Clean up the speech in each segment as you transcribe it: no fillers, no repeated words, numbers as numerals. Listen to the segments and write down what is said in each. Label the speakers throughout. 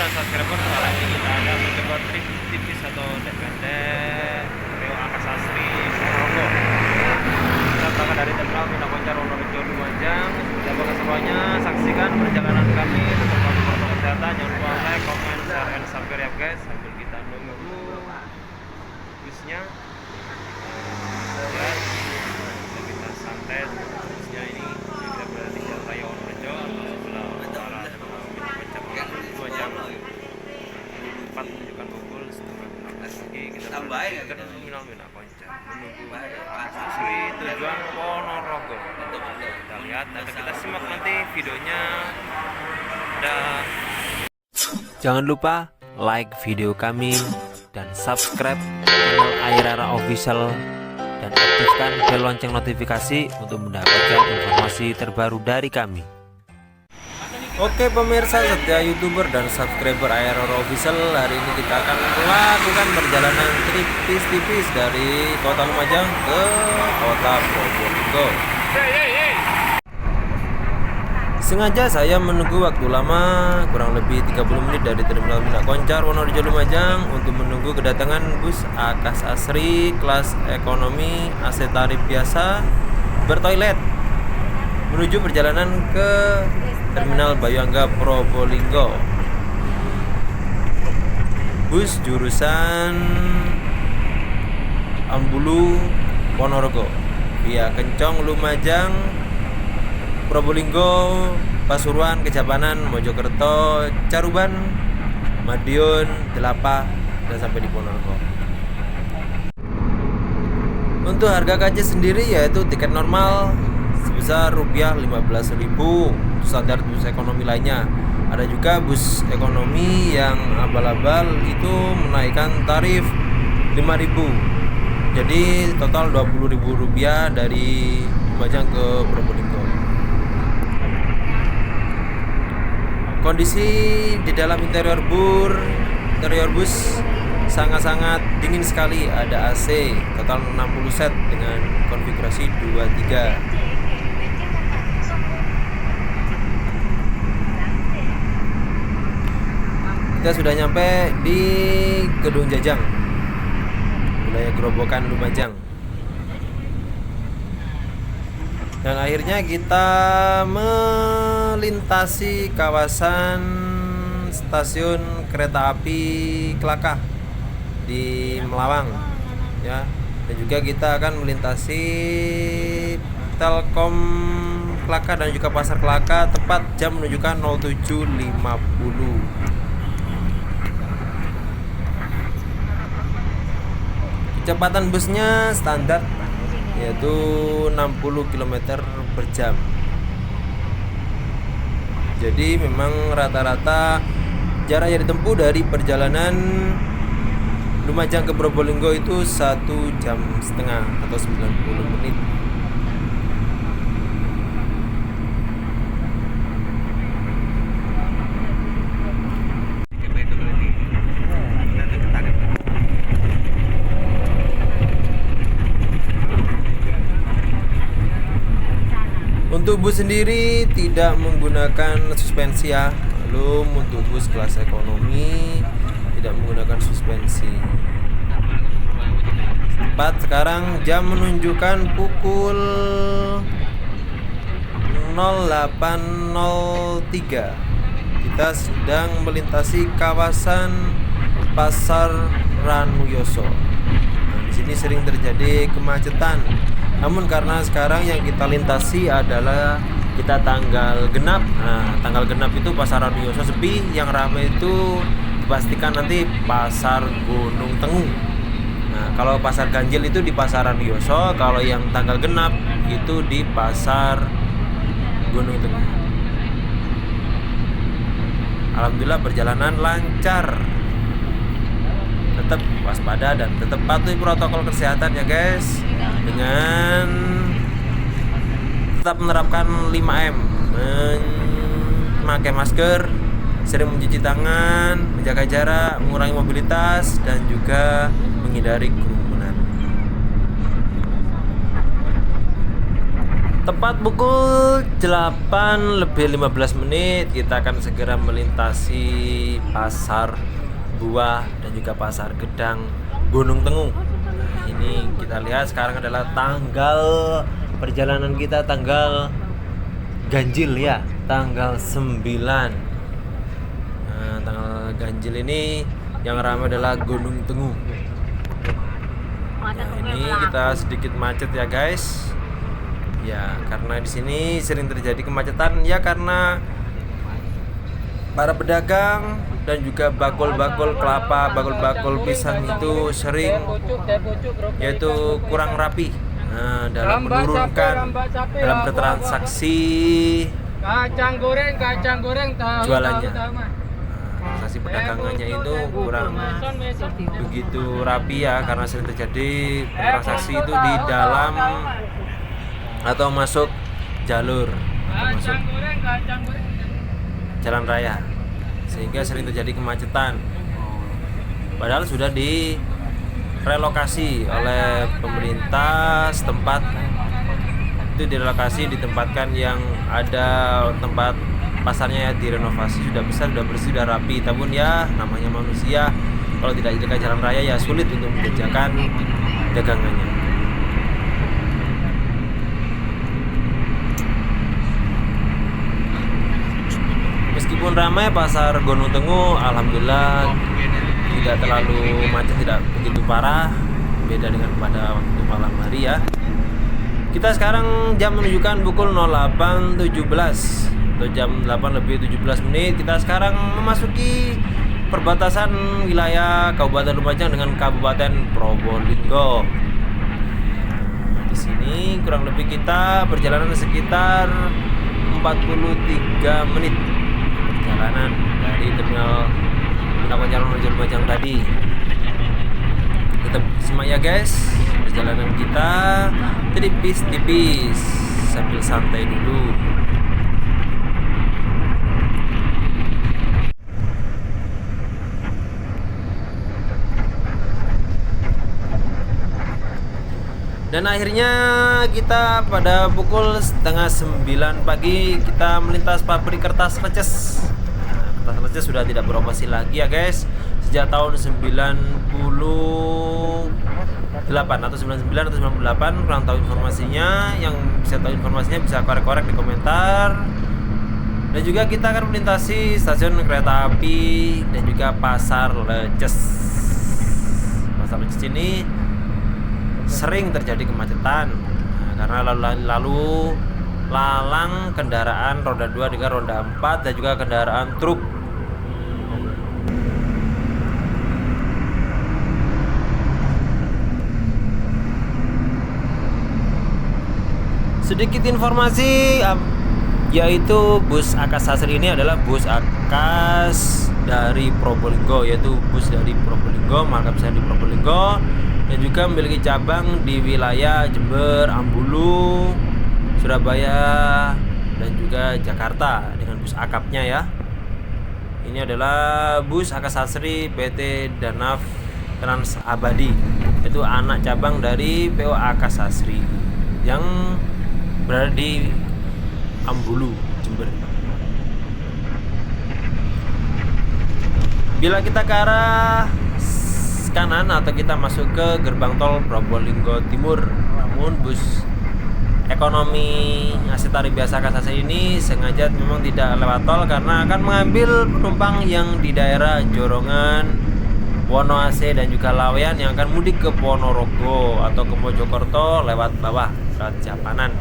Speaker 1: dan subscriber, kali ini kita akan mencoba trik tipis atau dek pendek Rio Akasasri Ponorogo. Kita berangkat dari terminal Mina Koncar Wonorejo Lumajang. Siapa kesemuanya, saksikan perjalanan kami. Tetap patuh protokol kesehatan, jangan lupa like, comment, share, and subscribe ya guys. Sambil kita nunggu busnya ya, kita santai busnya ini. Kita berada di Jalan Raya Wonorejo atau sebelah utara terminal Mina Koncar Lumajang. Tepat menunjukkan pukul setengah 16 pagi. Kita berada di terminal Mina Koncar menunggu Akasasri tujuan Ponorogo. Kita lihat atau kita simak nanti videonya.
Speaker 2: Jangan lupa like video kami dan subscribe channel Airara Official dan aktifkan bel lonceng notifikasi untuk mendapatkan informasi terbaru dari kami. Oke pemirsa setia YouTuber dan subscriber Airara Official, hari ini kita akan melakukan perjalanan tipis-tipis dari kota Lumajang ke kota Probolinggo. Sengaja saya menunggu waktu lama, kurang lebih 30 menit dari terminal Mina Koncar Wonorejo Lumajang untuk menunggu kedatangan bus Akasasri kelas ekonomi AC tarif biasa bertoilet menuju perjalanan ke terminal Bayangga Probolinggo. Bus jurusan Ambulu Ponorogo via Kencong Lumajang, Probolinggo, Pasuruan, Kejapanan, Mojokerto, Caruban, Madiun, Delapah, dan sampai di Ponorogo. Untuk harga KJ sendiri yaitu tiket normal sebesar rupiah 15.000 untuk standar bus ekonomi lainnya. Ada juga bus ekonomi yang abal-abal itu menaikkan tarif 5.000. Jadi total 20.000 rupiah dari Lumajang ke Probolinggo. Kondisi di dalam interior bus sangat-sangat dingin sekali. Ada AC total 60 set dengan konfigurasi 23. Kita sudah nyampe di Gedung Jajang, wilayah Gerobokan Lumajang. Dan akhirnya kita melintasi kawasan stasiun kereta api Klakah di Melawang ya. Dan juga kita akan melintasi Telkom Klakah dan juga Pasar Klakah tepat jam menunjukkan 07.50. Kecepatan busnya standar yaitu 60 km per jam. Jadi memang rata-rata jarak yang ditempuh dari perjalanan Lumajang ke Probolinggo itu 1,5 jam atau 90 menit. Untuk bus sendiri tidak menggunakan suspensi ya. Belum untuk bus kelas ekonomi tidak menggunakan suspensi. Tepat sekarang jam menunjukkan pukul 08.03. Kita sedang melintasi kawasan Pasar Ranuyoso. Nah, di sini sering terjadi kemacetan. Namun karena sekarang yang kita lintasi adalah kita tanggal genap. Nah, tanggal genap itu Pasar Ranuyoso sepi, yang ramai itu dipastikan nanti Pasar Gunung Tenggung. Nah, kalau Pasar Ganjil itu di Pasar Ranuyoso, kalau yang tanggal genap itu di Pasar Gunung Tenggung. Alhamdulillah perjalanan lancar. Tetap waspada dan tetap patuhi protokol kesehatan ya guys, dengan tetap menerapkan 5M, memakai masker, sering mencuci tangan, menjaga jarak, mengurangi mobilitas, dan juga menghindari kerumunan. Tepat pukul 8 lebih 15 menit kita akan segera melintasi pasar buah dan juga pasar gedang Gunung Tengu. Nah, ini kita lihat sekarang adalah tanggal perjalanan kita, tanggal ganjil ya, tanggal 9. Nah, tanggal ganjil ini yang ramai adalah Gunung Tengu. Nah, ini kita sedikit macet ya guys. Ya, karena di sini sering terjadi kemacetan ya karena para pedagang dan juga bakul-bakul kelapa, bakul-bakul pisang itu sering yaitu kurang rapi. Nah, dalam menurunkan, dalam bertransaksi
Speaker 3: kacang goreng tahu
Speaker 2: jualannya.
Speaker 3: tahu, Mas.
Speaker 2: Transaksi perdagangannya itu kurang begitu rapi ya karena sering terjadi transaksi itu di dalam atau masuk jalur atau masuk jalan raya sehingga sering terjadi kemacetan, padahal sudah direlokasi oleh pemerintah setempat. Itu direlokasi, ditempatkan yang ada tempat pasarnya ya, direnovasi, sudah besar, sudah bersih, sudah rapi. Namun ya namanya manusia, kalau tidak dekat jalan raya ya sulit untuk mengerjakan dagangannya. Meskipun ramai pasar Gunung Tengu, alhamdulillah tidak terlalu macet, tidak begitu parah, beda dengan pada waktu malam hari ya. Kita sekarang jam menunjukkan pukul 08.17 atau jam 8 lebih 17 menit. Kita sekarang memasuki perbatasan wilayah Kabupaten Lumajang dengan Kabupaten Probolinggo. Di sini kurang lebih kita perjalanan sekitar 43 menit perjalanan dari terminal Kabupaten Lumajang tadi. Tetap simak ya guys, perjalanan kita tipis-tipis sambil santai dulu. Dan akhirnya kita pada pukul setengah 9 pagi kita melintas pabrik kertas leces. Kertas leces sudah tidak beroperasi lagi ya guys, sejak tahun 98 atau 99 atau 98, kurang tahu informasinya. Yang bisa tahu informasinya bisa korek-korek di komentar. Dan juga kita akan melintasi stasiun kereta api dan juga pasar leces. Pasar leces ini sering terjadi kemacetan karena lalu lalang kendaraan roda 2 dengan roda 4 dan juga kendaraan truk. Sedikit informasi, yaitu bus Akas Sasri ini adalah bus Akas dari Probolinggo, yaitu bus dari Probolinggo, markasnya di Probolinggo, dan juga memiliki cabang di wilayah Jember, Ambulu, Surabaya, dan juga Jakarta dengan bus akapnya ya. Ini adalah bus Akas Sasri PT Danaf Trans Abadi, itu anak cabang dari PO Akas Sasri yang berada di Ambulu, Jember. Bila kita ke arah kanan atau kita masuk ke gerbang tol Probolinggo Timur, namun bus ekonomi ngasih tarif biasa Akas Sasri ini sengaja memang tidak lewat tol karena akan mengambil penumpang yang di daerah Jorongan, Wonoase dan juga Laweyan yang akan mudik ke Ponorogo atau ke Mojokerto lewat bawah, lewat Japanan.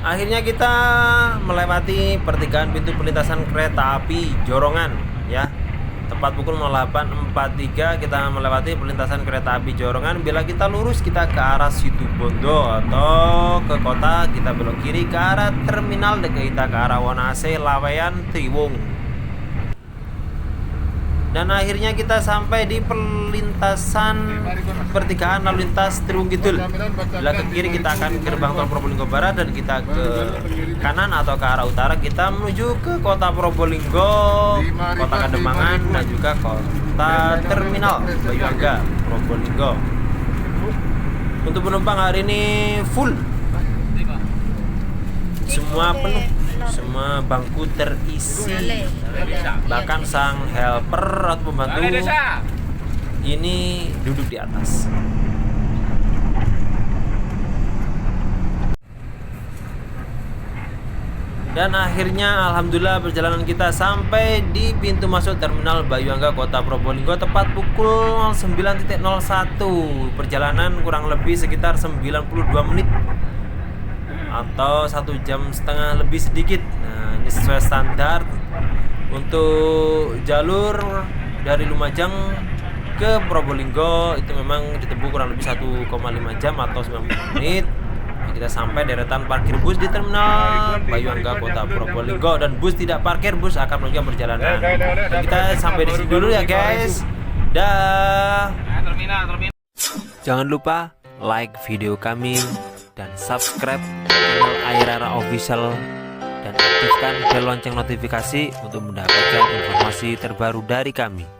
Speaker 2: Akhirnya kita melewati pertigaan pintu perlintasan kereta api Jorongan ya. Tepat pukul 08.43 kita melewati perlintasan kereta api Jorongan. Bila kita lurus kita ke arah Situbondo atau ke kota, kita belok kiri ke arah terminal kita ke arah Wonase, Laweyan, Triwung. Dan akhirnya kita sampai di perlintasan pertigaan lalu lintas Triwung Kidul. Bila ke kiri kita akan ke gerbang tol Probolinggo Barat, dan kita ke kanan atau ke arah utara kita menuju ke kota Probolinggo, kota Kademangan, dan juga kota terminal Bayuangga Probolinggo. Untuk penumpang hari ini full, semua penuh, semua bangku terisi. Bahkan sang helper atau pembantu ini duduk di atas. Dan akhirnya alhamdulillah perjalanan kita sampai di pintu masuk terminal Bayuangga Kota Probolinggo tepat pukul 9.01. Perjalanan kurang lebih sekitar 92 menit atau 1,5 jam lebih sedikit. Nah, ini sesuai standar untuk jalur dari Lumajang ke Probolinggo itu memang ditempuh kurang lebih 1,5 jam atau 90 menit. Kita sampai deretan parkir bus di terminal Bayuangga Kota Probolinggo, dan bus tidak parkir, bus akan melanjutkan perjalanan. Dan kita sampai di sini dulu ya guys. Dah. Jangan lupa like video kami dan subscribe channel Airara Official dan aktifkan bel lonceng notifikasi untuk mendapatkan informasi terbaru dari kami.